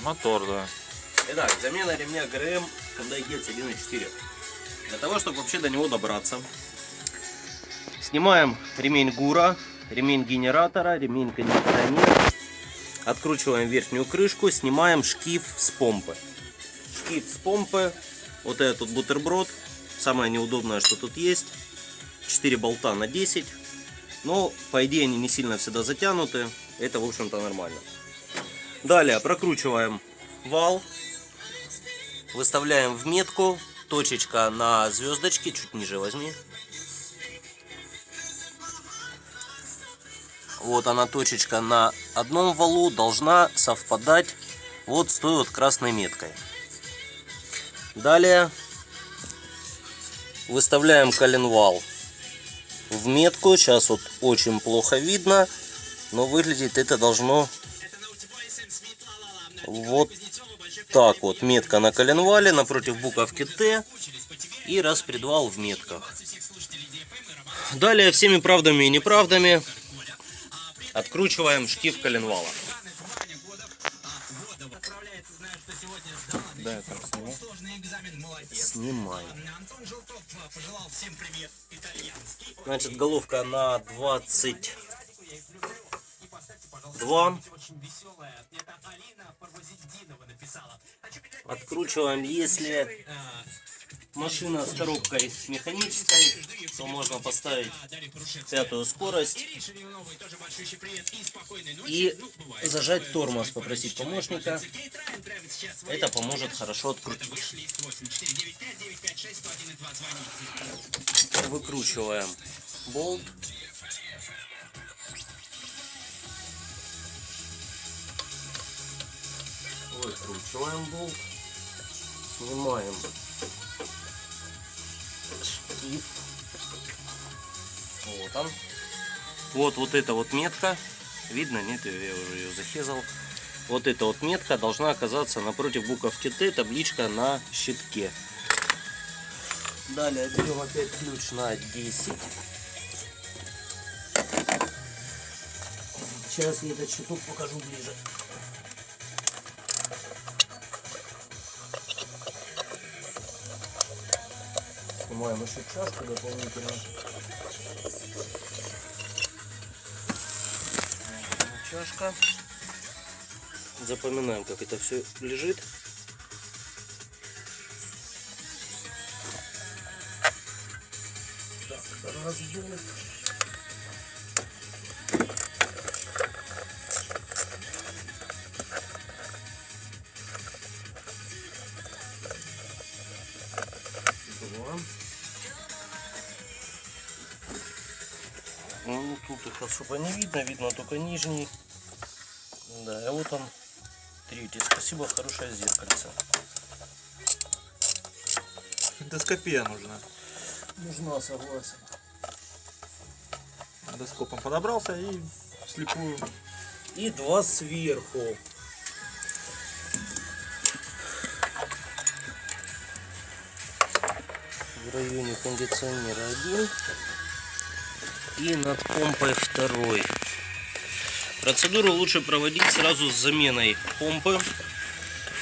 Мотор, да. Итак, замена ремня ГРМ Hyundai Getz 1.4. Для того, чтобы вообще до него добраться, снимаем ремень ГУРа, ремень генератора, ремень кондиционера, откручиваем верхнюю крышку, снимаем шкив с помпы. Шкив с помпы, вот этот бутерброд, самое неудобное, что тут есть, 4 болта на 10, но по идее они не сильно всегда затянуты, это в общем-то нормально. Далее прокручиваем вал, выставляем в метку, точечка на звездочке, чуть ниже возьми. Вот она, точечка на одном валу должна совпадать вот с той вот красной меткой. Далее выставляем коленвал в метку. Сейчас вот очень плохо видно, но выглядеть это должно вот так вот. Метка на коленвале напротив буковки Т и распредвал в метках. Далее всеми правдами и неправдами откручиваем штиф коленвала. Да, я так сниму. Снимай. Значит, головка на 22. Откручиваем, если машина с коробкой механической, то можно поставить 5-ю скорость и зажать тормоз, попросить помощника. Это поможет хорошо открутить. Выкручиваем болт. Выкручиваем болт. Снимаем шкив. Вот он. Вот эта вот метка. Видно? Нет, я уже ее захезал. Вот эта вот метка должна оказаться напротив буковки Т, табличка на щитке. Далее берем опять ключ на 10. Сейчас я этот щиток покажу ближе. Снимаем еще чашку дополнительно. Чашка. Запоминаем, как это все лежит. Так, разбор. Ну, тут их особо не видно, видно только нижний. Да, и вот он, третий. Спасибо, хорошее зеркальце. Эндоскопия нужна. Нужна, согласен. Эндоскопом подобрался и вслепую. И 2 сверху. В районе кондиционера 1 и над помпой 2. Процедуру лучше проводить сразу с заменой помпы.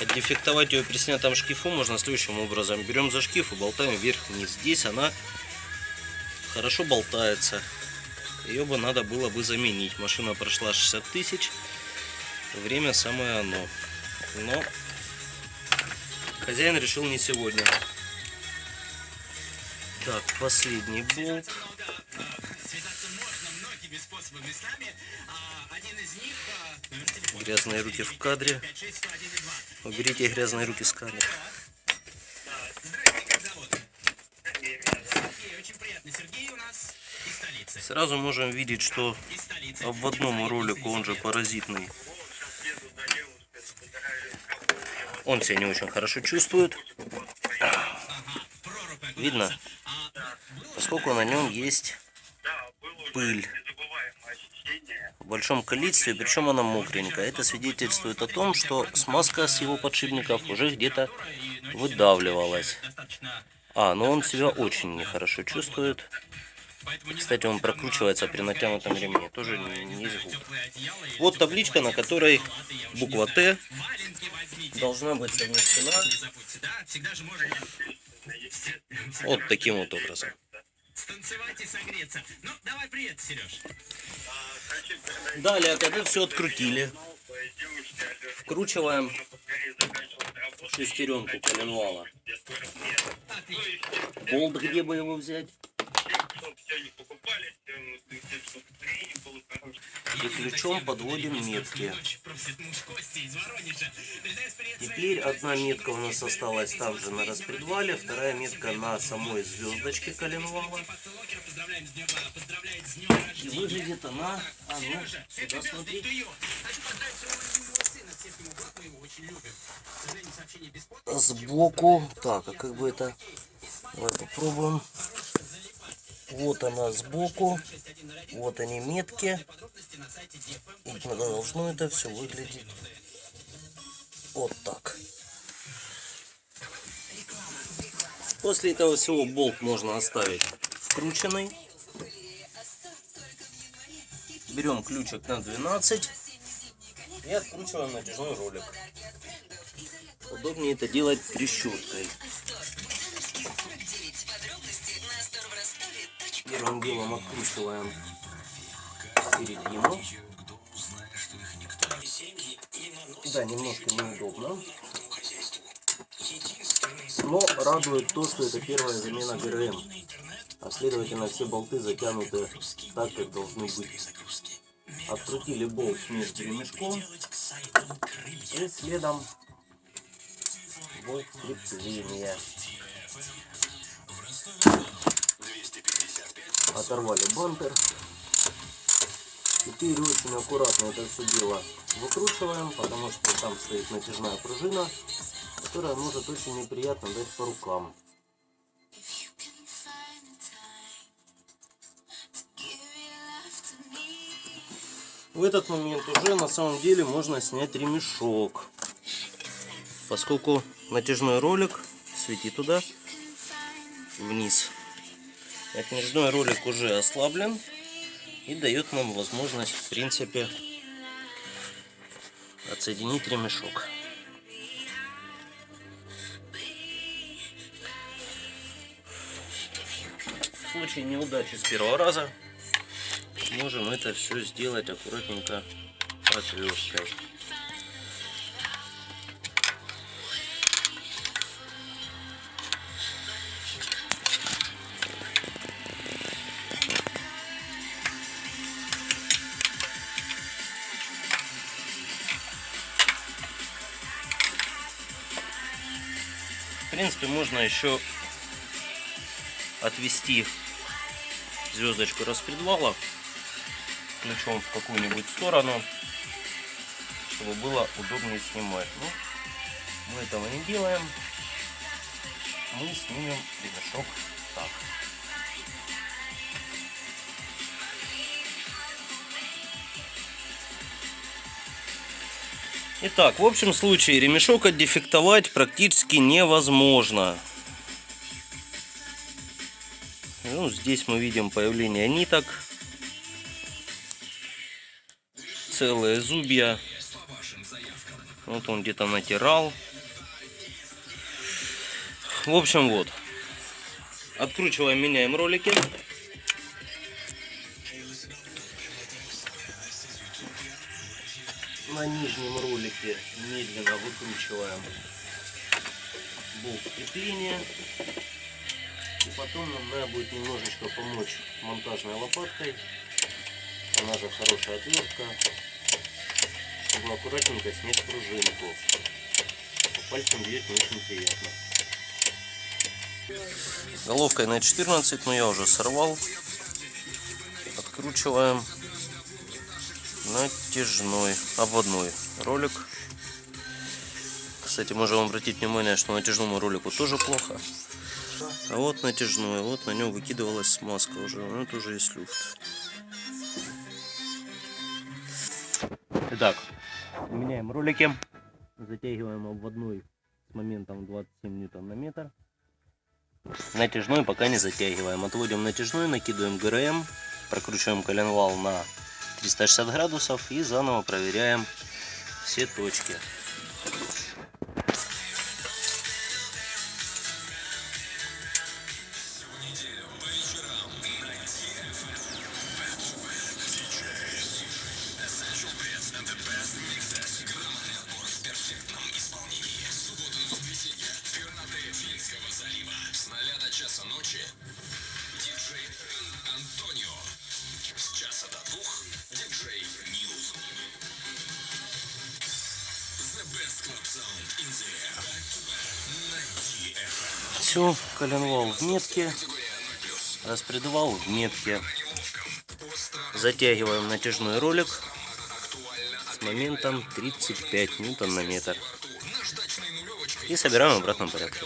Отдефектовать ее при снятом шкифу можно следующим образом. Берем за шкив и болтаем вверх-вниз. Здесь она хорошо болтается. Ее бы надо было бы заменить. Машина прошла 60 тысяч. Время самое оно. Но хозяин решил не сегодня. Так, последний болт. Грязные руки в кадре. Уберите грязные руки с кадра. Сразу можем видеть, что обводному ролику, он же паразитный, он себя не очень хорошо чувствует. Видно? Поскольку на нем есть пыль в большом количестве, причем она мокренькая. Это свидетельствует о том, что смазка с его подшипников уже где-то выдавливалась. Но он себя очень нехорошо чувствует. Кстати, он прокручивается при натянутом ремне, тоже не звук. Вот табличка, на которой буква Т должна быть совмещена вот таким вот образом. Далее, когда все открутили, вкручиваем шестеренку коленвала. Болт, где бы его взять? И ключом подводим метки. Теперь одна метка у нас осталась также на распредвале, вторая метка на самой звездочке коленвала. И выглядит она, ну, сюда смотри. Сбоку, так, а как бы это, давай попробуем. Вот она сбоку, вот они метки, и должно это все выглядеть вот так. После этого всего болт можно оставить вкрученный. Берем ключик на 12 и откручиваем натяжной ролик. Удобнее это делать трещоткой. Первым делом откручиваем середину. Да, немножко неудобно. Но радует то, что это первая замена ГРМ. А следовательно все болты затянуты так, как должны быть. Открутили болт между ремешком. И следом болт крепления. Оторвали бампер. Теперь очень аккуратно это все дело выкручиваем, потому что там стоит натяжная пружина, которая может очень неприятно дать по рукам. В этот момент уже на самом деле можно снять ремешок, поскольку натяжной ролик, свети туда, вниз. Натяжной ролик уже ослаблен и дает нам возможность, в принципе, отсоединить ремешок. В случае неудачи с первого раза можем это все сделать аккуратненько отверткой. В принципе, можно еще отвести звездочку распредвала ключом в какую-нибудь сторону, чтобы было удобнее снимать. Но мы этого не делаем. Мы снимем ремешок так. Итак, в общем случае ремешок отдефектовать практически невозможно. Ну, здесь мы видим появление ниток, целые зубья. Вот он где-то натирал. В общем, вот. Откручиваем, меняем ролики. На нижнем ролике медленно выкручиваем болт крепления. И потом нам надо будет немножечко помочь монтажной лопаткой. Она же хорошая отвертка. Чтобы аккуратненько снять пружинку. Пальцем бьет не очень приятно. Головкой на 14, но я уже сорвал. Откручиваем натяжной обводной ролик. Кстати, можем обратить внимание, что натяжному ролику тоже плохо. А вот натяжной, вот на нем выкидывалась смазка уже, вот уже есть люфт. Итак, меняем ролики, затягиваем обводной с моментом 27 ньютон на метр. Натяжной пока не затягиваем. Отводим натяжной, накидываем ГРМ, прокручиваем коленвал на 360 градусов и заново проверяем все точки. Все, коленвал в метке, распредвал в метке. Затягиваем натяжной ролик с моментом 35 ньютон на метр. И собираем в обратном порядке.